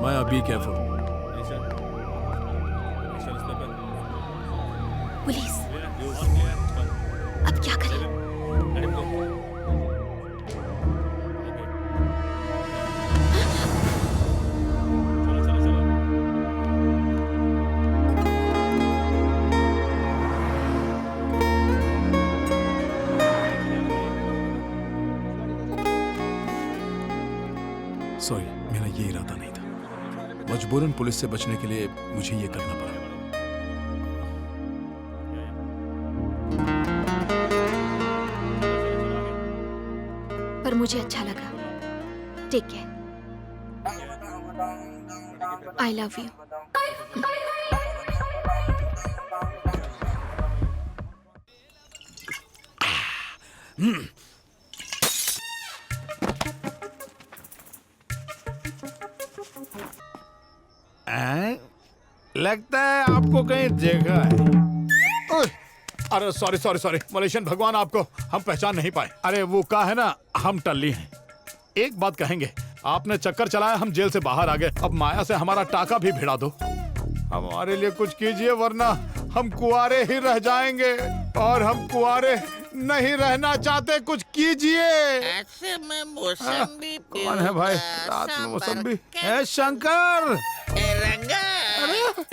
मैं अभी careful. Police, अब क्या करें? सॉरी, मेरा ये इरादा नहीं था। मजबूरन पुलिस से बचने के लिए मुझे ये करना पड़ा। पर मुझे अच्छा लगा। Take care. I love you. लगता है आपको कहीं देखा है। अरे सॉरी सॉरी सॉरी, मलेशियन भगवान, आपको हम पहचान नहीं पाए। अरे वो का है ना, हम टल्ली हैं। एक बात कहेंगे, आपने चक्कर चलाया, हम जेल से बाहर आ गए। अब माया से हमारा टाका भी भिड़ा दो। हमारे लिए कुछ कीजिए, वरना हम कुआरे ही रह जाएंगे, और हम कुआरे नहीं रहना चाहते। कुछ कीजिए। ऐसे में मौसम्बी कौन है भाई रात में मौसम्बी? ए शंकर, रंगा,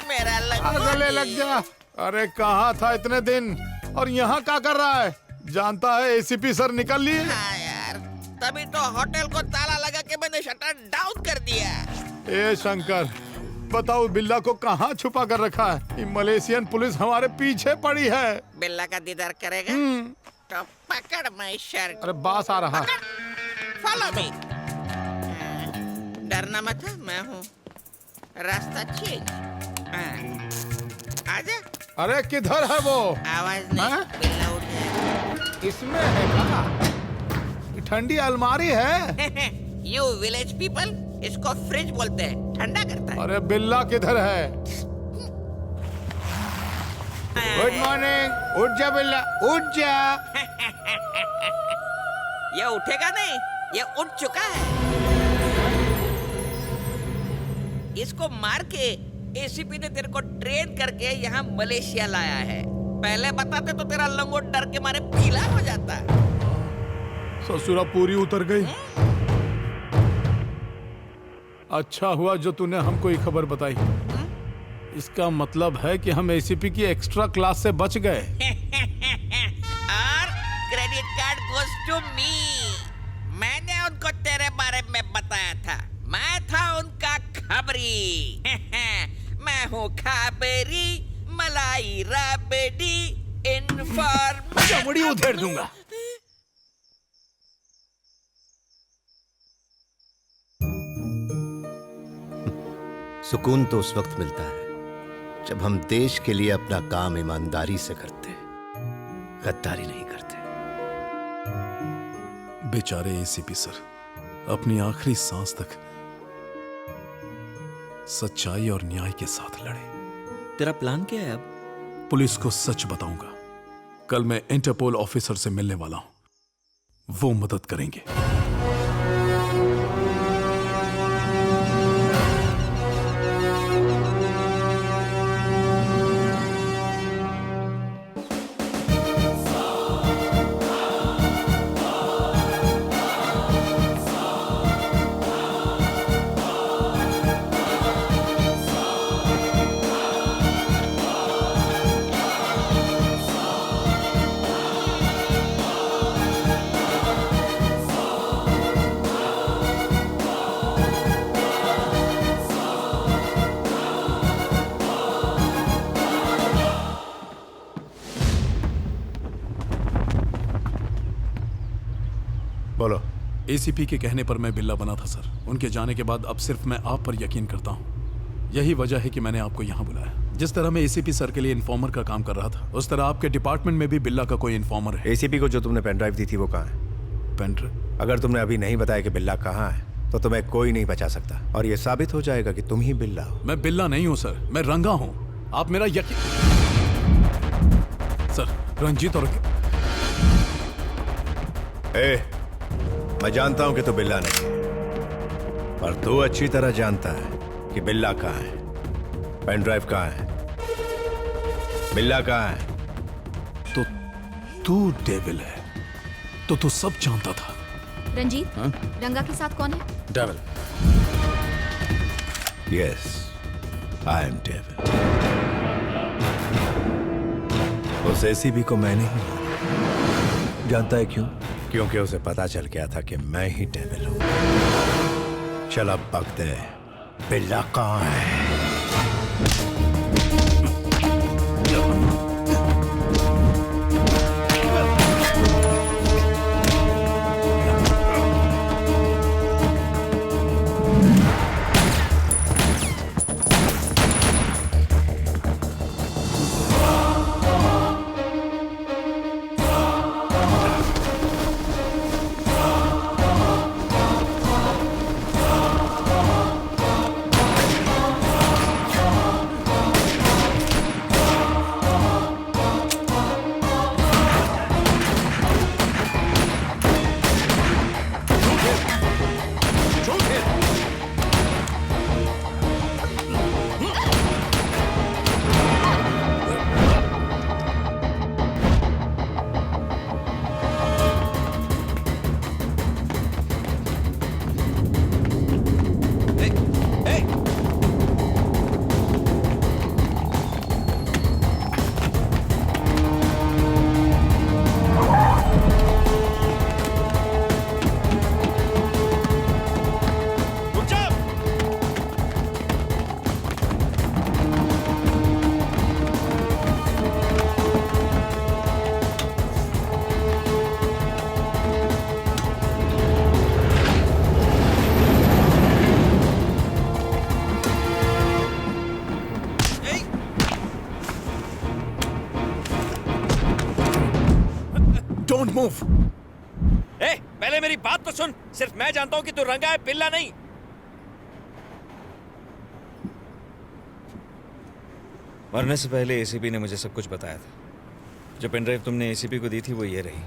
मेरा गले लग जा। अरे कहाँ था इतने दिन, और यहाँ क्या कर रहा है? जानता है एसीपी सर निकल लिए। हाँ यार, तभी तो होटल को ताला लगा के मैंने शटर डाउन कर दिया। ए शंकर, बताओ बिल्ला को कहाँ छुपा कर रखा है? ये मलेशियन पुलिस हमारे पीछे पड़ी है। बिल्ला का दीदार करेगा तो पकड़ माय शर्ट। अरे बास आ रहा। Follow me. डरना मत, मैं हूँ। रास्ता चेंज। आजा। अरे किधर है वो? आवाज नहीं। बिल्ला उठ गया। इसमें है क्या? ये ठंडी अलमारी है। यू विलेज पीपल, इसको फ्रिज बोलते हैं, ठंडा करता है। अरे बिल्ला किधर है? Good morning. उठ जा बिल्ला, उठ जा। ये उठेगा नहीं, ये उठ चुका है। इसको मार के एसीपी ने तेरे को ट्रेन करके यहाँ मलेशिया लाया है। पहले बताते तो तेरा लंगोट डर के मारे पीला हो जाता। ससुरा पूरी उतर गई। अच्छा हुआ जो तूने हमको ये खबर बताई। इसका मतलब है कि हम एसीपी की एक्स्ट्रा क्लास से बच गए। और credit card goes to me. मैंने उनको तेरे बारे में बताया था। मैं था उनका खबरी। मैं हूँ खबरी, मलाई राबड़ी, इन्फॉर्मर। चमड़ी उधेड़ दूंगा। सुकून तो उस वक्त मिलता है जब हम देश के लिए अपना काम ईमानदारी से करते, गद्दारी नहीं करते। बेचारे एसीपी सर अपनी आखिरी सांस तक सच्चाई और न्याय के साथ लड़े। तेरा प्लान क्या है अब? पुलिस को सच बताऊंगा। कल मैं इंटरपोल ऑफिसर से मिलने वाला हूं, वो मदद करेंगे। बोलो। एसीपी के कहने पर मैं बिल्ला बना था सर। उनके जाने के बाद अब सिर्फ मैं आप पर यकीन करता हूँ। यही वजह है कि मैंने आपको यहाँ बुलाया। जिस तरह मैं एसीपी सर के लिए इन्फॉर्मर का काम कर रहा था, उस तरह आपके डिपार्टमेंट में भी बिल्ला का कोई इन्फॉर्मर है। एसीपी को जो तुमने पेन ड्राइव दी थी वो कहाँ है? Pen drive? अगर तुमने अभी नहीं बताया कि बिल्ला कहाँ है तो तुम्हें कोई नहीं बचा सकता, और ये साबित हो जाएगा कि तुम ही बिल्ला हो। मैं बिल्ला नहीं हूँ सर, मैं रंगा हूँ। आप मेरा यकीन। सर रंजीत और मैं जानता हूं कि तू बिल्ला नहीं, पर तू अच्छी तरह जानता है कि बिल्ला कहाँ है? पेन ड्राइव कहाँ है? बिल्ला कहाँ है? तो तू डेविल है, तो तू सब जानता था। रंजीत, रंगा के साथ कौन है? Devil. Yes, I am devil. उस एसीबी को मैंने ही मारा। जानता है क्यों? क्योंकि उसे पता चल गया था कि मैं ही डेविल हूं। चल अब बकते हैं, बिल्ला कहाँ है? Don't move. ए, पहले मेरी बात तो सुन। सिर्फ मैं जानता हूं कि तू रंगा है, बिल्ला नहीं। मरने से पहले एसीपी ने मुझे सब कुछ बताया था। जो पेन ड्राइव तुमने एसीपी को दी थी वो ये रही।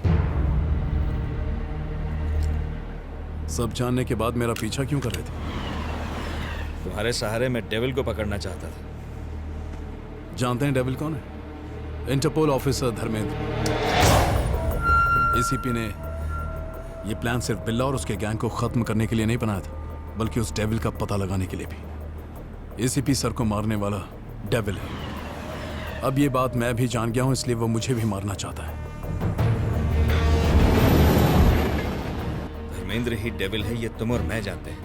सब जानने के बाद मेरा पीछा क्यों कर रहे थे? तुम्हारे सहारे मैं डेविल को पकड़ना चाहता था। जानते हैं डेविल कौन है? Interpole officer Dharmendra. एसीपी ने ये प्लान सिर्फ बिल्ला और उसके गैंग को खत्म करने के लिए नहीं बनाया था, बल्कि उस डेविल का पता लगाने के लिए भी। एसीपी सर को मारने वाला डेविल है। अब ये बात मैं भी जान गया हूं, इसलिए वो मुझे भी मारना चाहता है। धर्मेंद्र ही डेविल है, ये तुम और मैं जानते हैं।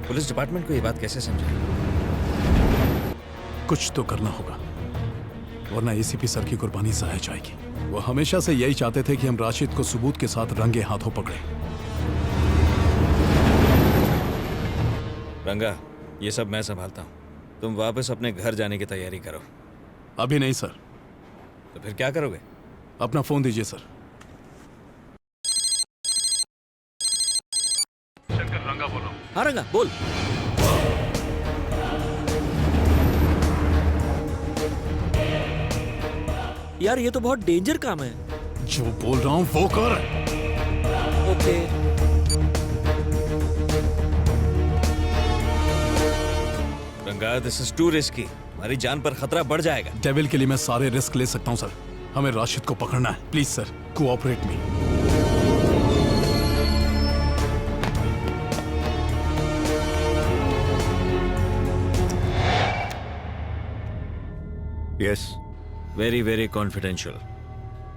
पुलिस डिपार्टमेंट को ये बात कैसे समझाएं? कुछ तो करना होगा, वरना एसीपी सर की कुर्बानी जाया जाएगी। वो हमेशा से यही चाहते थे कि हम राशिद को सबूत के साथ रंगे हाथों पकड़े। रंगा, ये सब मैं संभालता हूँ। तुम वापस अपने घर जाने की तैयारी करो। अभी नहीं सर। तो फिर क्या करोगे? अपना फोन दीजिए सर। शंकर, रंगा बोलो। हाँ रंगा, बोल। यार ये तो बहुत डेंजर काम है। जो बोल रहा हूं वो कर। ओके। रंगा, दिस इज टू रिस्की। हमारी जान पर खतरा बढ़ जाएगा। डेविल के लिए मैं सारे रिस्क ले सकता हूं सर। हमें राशिद को पकड़ना है। Please sir, cooperate me. Yes. Very very confidential.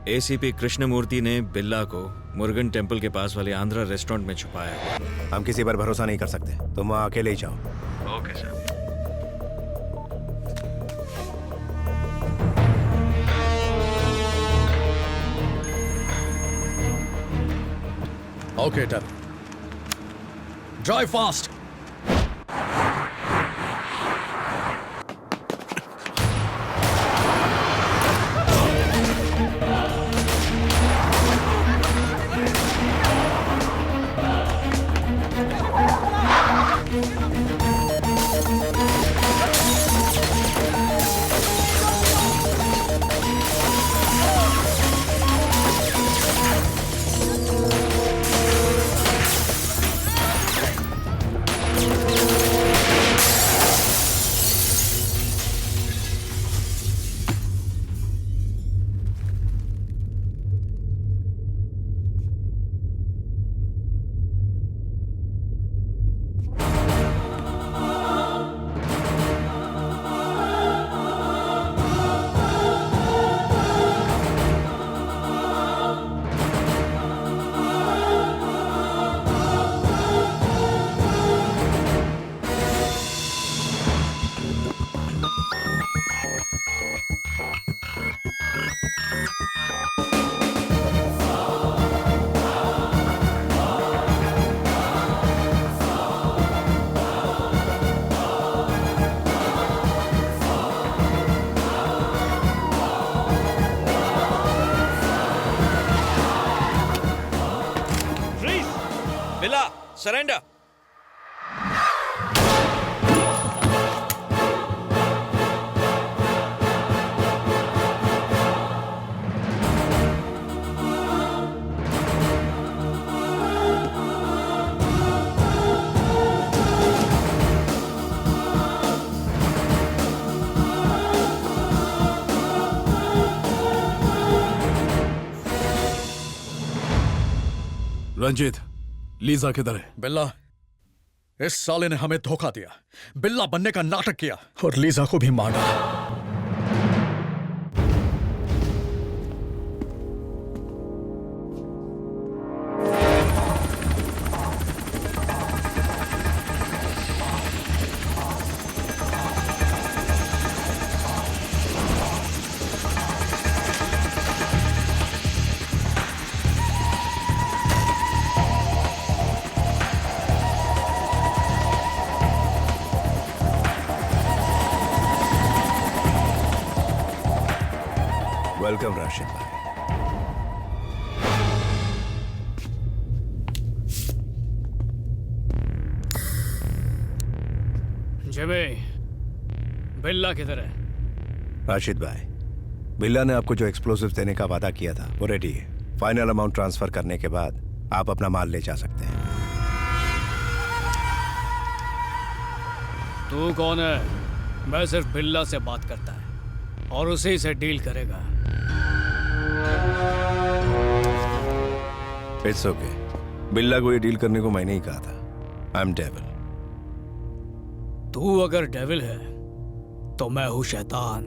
ACP Krishnamurthy ने बिल्ला को मुर्गन टेम्पल के पास वाले आंध्रा रेस्टोरेंट में छुपाया है। हम किसी पर भरोसा नहीं कर सकते, तुम वहां अकेले ही जाओ। Okay sir. Okay done. Drive fast. Surrender. Ranjeet, Lisa किधर है? बिल्ला, इस साले ने हमें धोखा दिया, बिल्ला बनने का नाटक किया और लीजा को भी मार डाला। वेलकम राशिद भाई। जिमी, बिल्ला किधर है? राशिद भाई, बिल्ला ने आपको जो एक्सप्लोसिव देने का वादा किया था वो रेडी है। फाइनल अमाउंट ट्रांसफर करने के बाद आप अपना माल ले जा सकते हैं। तू कौन है? मैं सिर्फ बिल्ला से बात करता है और उसी से डील करेगा। It's okay. बिल्ला को ये डील करने को मैंने ही कहा था। I am devil. तू अगर डेविल है तो मैं हूं शैतान।